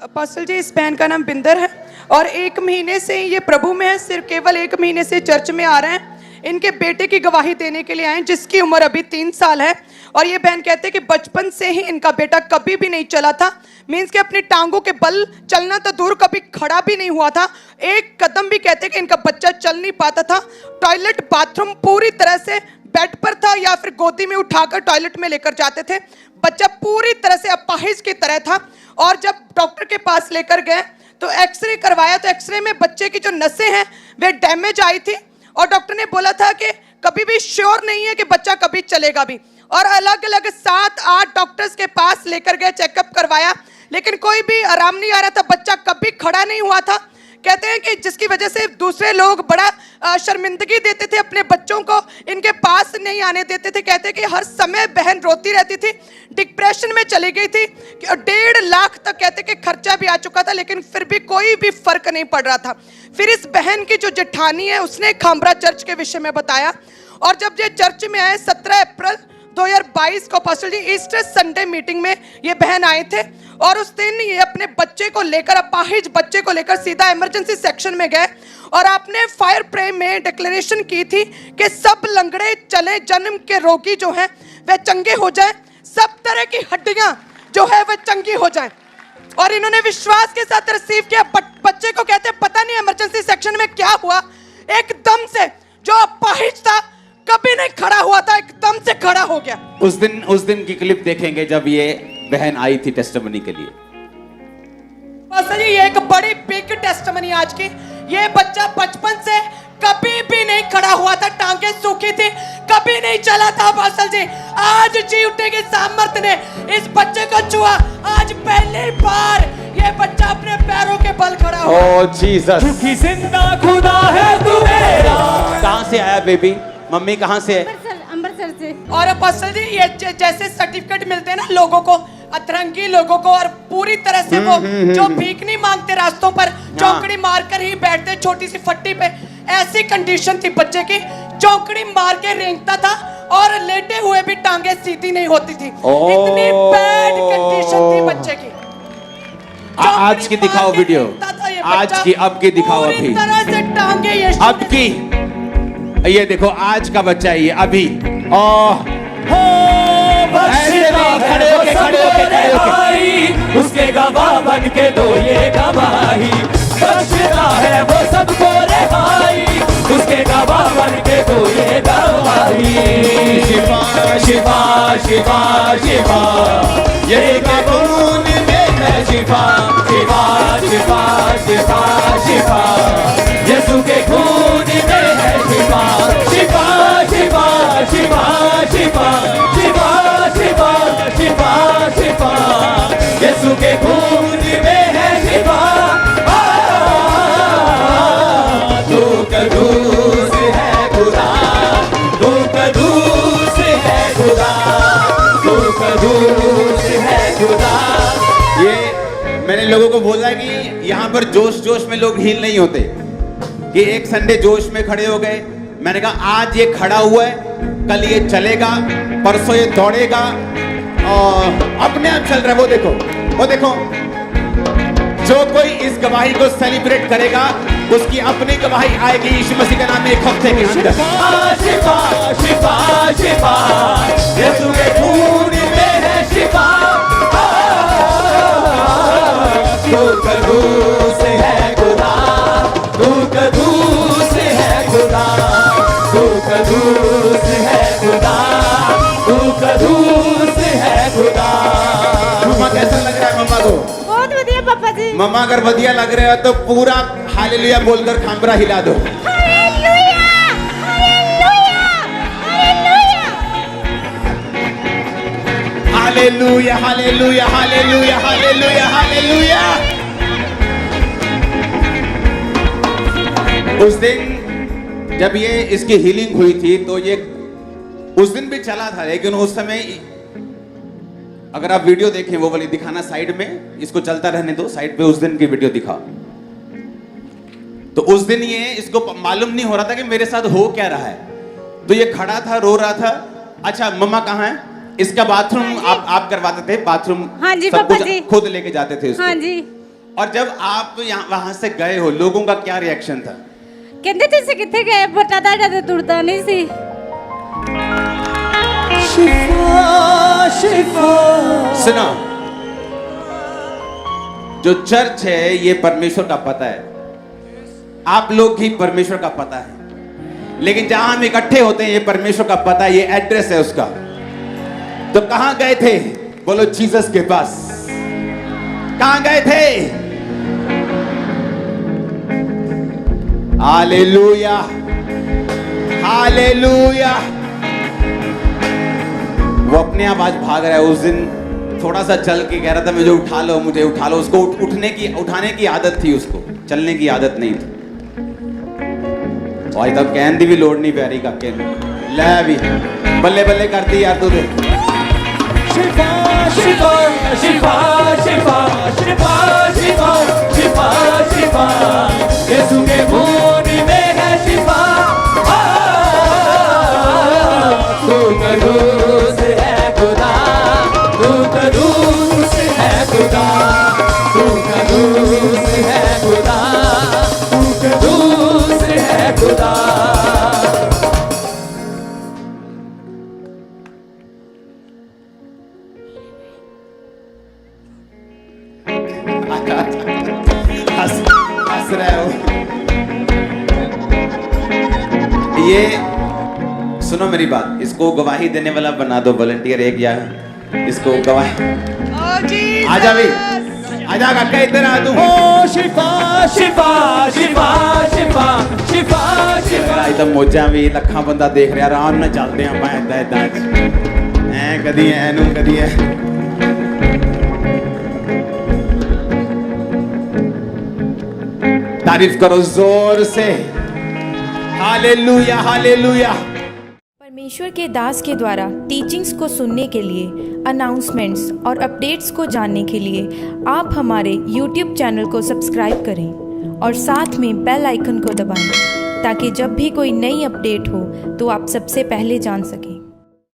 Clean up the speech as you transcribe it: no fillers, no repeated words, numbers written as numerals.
Apostle जी, इस बहन का नाम बिंदर है और 1 महीने से ये प्रभु में है। सिर्फ केवल 1 महीने से चर्च में आ रहे हैं। इनके बेटे की गवाही देने के लिए आए हैं, जिसकी उम्र अभी 3 साल है। और ये बहन कहते हैं कि बचपन से ही इनका बेटा कभी भी नहीं चला था। मीन्स कि अपनी टांगों के बल चलना तो दूर, कभी खड़ा भी नहीं हुआ था। एक कदम भी कहते हैं कि इनका बच्चा चल नहीं पाता था। टॉयलेट बाथरूम पूरी तरह से बेड पर था या फिर गोदी में उठाकर टॉयलेट में लेकर जाते थे। बच्चा पूरी तरह से अपाहिज की तरह था। और जब डॉक्टर के पास लेकर गए तो एक्सरे करवाया, तो एक्सरे में बच्चे की जो नसें हैं वे डैमेज आई थी। और डॉक्टर ने बोला था कि कभी भी श्योर नहीं है कि बच्चा कभी चलेगा भी। और अलग अलग 7-8 डॉक्टर्स के पास लेकर गए, चेकअप करवाया, लेकिन कोई भी आराम नहीं आ रहा था। बच्चा कभी खड़ा नहीं हुआ था। कहते हैं कि जिसकी वजह से दूसरे लोग बड़ा शर्मिंदगी देते थे, अपने बच्चों को इनके पास नहीं आने देते थे। कहते हैं कि हर समय बहन रोती रहती थी, डिप्रेशन में चली गई थी। 1.5 लाख तक कहते कि खर्चा भी आ चुका था, लेकिन फिर भी कोई भी फर्क नहीं पड़ रहा था। फिर इस बहन की जो जेठानी है उसने खामरा चर्च के विषय में बताया। और जब ये चर्च में आए 17 अप्रैल 2022 को अपोस्टल जी ईस्टर संडे मीटिंग में ये बहन आए थे। और उस दिन ये अपने बच्चे को लेकर, अपाहिज बच्चे को लेकर सीधा इमरजेंसी सेक्शन में गए। और आपने फायर प्रे में डिक्लेरेशन की थी कि सब लंगड़े चले जन्म के रोगी जो हैं वे चंगे हो जाएं, सब तरह की हड्डियां जो है वे चंगी हो जाएं। और इन्होंने विश्वास के साथ रिसीव किया। बच्चे को कहते पता नहीं इमरजेंसी सेक्शन में क्या हुआ, एकदम से जो अपाहिज था, कभी नहीं खड़ा हुआ था, एकदम से खड़ा हो गया। उस दिन की क्लिप देखेंगे जब ये बहन आई थी टेस्टिमनी के लिए। असल ये एक बड़ी बिग टेस्टिमनी आज की। ये बच्चा बचपन से कभी भी नहीं खड़ा हुआ था, टांगे सूखी थी, कभी नहीं चला था। असल जी आज जी उठने के सामर्थ्य ने इस बच्चे को छुआ। आज पहली बार ये बच्चा अपने पैरों के बल खड़ा हुआ। ओह जीसस, झुकी जिंदा खुदा है तू मेरा। कहां से आया बेबी? मम्मी कहां से है? अमृतसर से। और अपोस्टल जी ये जैसे सर्टिफिकेट मिलते हैं ना लोगों को, अतरंगी लोगों को, और पूरी तरह से वो जो भीख नहीं मांगते रास्तों पर, चौकड़ी मारकर ही बैठते छोटी सी फट्टी पे, ऐसी कंडीशन थी बच्चे की। चौकड़ी मार के रेंगता था और लेटे हुए भी टांगे सीधी नहीं होती थी। इतनी बैड कंडीशन थी बच्चे की। आज की दिखाओ वीडियो, आज की, अब की दिखाओ अभी। पूरी तरह से टांगे ये अब की, ये देखो आज का बच्चा है ये अभी। खड़े होके उसके गवाह बन के दो ये गवाही, बख्शता है वो सबको रिहाई। उसके गवाह बन के दो ये गवाही। शिफा शिफा शिफा शिफा, ये खून में है शिफा। शिफा शिफा शिफा शिफा, यीशु के खून में है शिफा। शिफा शिफा शिफा शिफा शिफा शिफा शिफा शिफा, यीशु के खून में है शिफा। तू कदूस है खुदा, तू कदूस है खुदा, तू कदूस है खुदा। ये मैंने लोगों को बोला कि यहाँ पर जोश जोश में लोग हील नहीं होते, कि एक संडे जोश में खड़े हो गए। मैंने कहा आज ये खड़ा हुआ है, कल ये चलेगा, परसों ये दौड़ेगा और अपने आप चल रहा है। वो देखो जो कोई इस गवाही को सेलिब्रेट करेगा उसकी अपनी गवाही आएगी यीशु मसीह का नाम में 1 हफ्ते के अंदर। शिफा शिफा शिफा, यीशु के खून में है शिफा। तू कदूस है खुदा, तू कदूस है खुदा, तू कदूस है खुदा, तू कदूस है खुदा। मम्मा कैसा लग रहा है मम्मा को? बहुत बढ़िया पापा जी। मम्मा अगर बढ़िया लग रहा है तो पूरा हालेलुया बोलकर खामरा हिला दो। Hallelujah hallelujah hallelujah hallelujah hallelujah hallelujah hallelujah hallelujah. उस दिन जब ये इसकी हीलिंग हुई थी तो ये उस दिन भी चला था, लेकिन उस समय अगर आप वीडियो देखें वो वाली दिखाना साइड में, इसको चलता रहने दो, साइड पे उस दिन की वीडियो दिखा। तो उस दिन ये इसको मालूम नहीं हो रहा था कि मेरे साथ हो क्या रहा है, तो ये खड़ा था, रो रहा था। अच्छा मम्मा कहाँ है? इसका बाथरूम आप करवाते थे? बाथरूम हाँ जी सब पापा कुछ जी, खुद लेके जाते थे इसको। हाँ जी। और जब आप यहाँ वहां से गए हो, लोगों का क्या रिएक्शन था? कहते थे कितने गए बटाता जाते तुरता नहीं सी। शिफा शिफा। सुनो, जो चर्च है ये परमेश्वर का पता है, आप लोग ही परमेश्वर का पता है, लेकिन जहां हम इकट्ठे होते हैं ये परमेश्वर का पता है, ये एड्रेस है उसका। तो कहां गए थे? बोलो जीसस के पास। कहां गए थे? Hallelujah, hallelujah. वो अपने आप आज भाग रहा है। उस दिन थोड़ा सा चल के कह रहा था मुझे उठा लो, मुझे उठा लो। उसको उठाने की आदत थी, उसको चलने की आदत नहीं थी। और तब कहन दी भी लोड नहीं पैरी का के ले भी बल्ले बल्ले करती यार तू। शिफा शिफा शिफा शिफा शिफा शिफा शिफा शिफा। यीशु के खून में है शिफा। तू कदूस है खुदा, तू कदूस है खुदा, तू कदूस है खुदा, तू कदूस है खुदा। हंस रहे हो। ये सुनो मेरी बात, इसको गवाही देने वाला बना दो वॉलंटियर एक, या इसको गवाही। आजा भाई, आजा काका इधर आ तू। ओ शिफा शिफा शिफा शिफा शिफा शिफा। इधर मोजा भी लखा बंदा देख रहा, आराम ਨਾਲ ਚੱਲਦੇ ਆਪਾਂ ਇਦਾਂ ਇਦਾਂ ਐ ਕਦੀ ਐ ਨੂੰ ਕਦੀ ਐ। तारीफ करो जोर से। Hallelujah, hallelujah. परमेश्वर के दास के द्वारा टीचिंग्स को सुनने के लिए, अनाउंसमेंट्स और अपडेट्स को जानने के लिए आप हमारे YouTube चैनल को सब्सक्राइब करें और साथ में बेल आइकन को दबाएं, ताकि जब भी कोई नई अपडेट हो तो आप सबसे पहले जान सकें।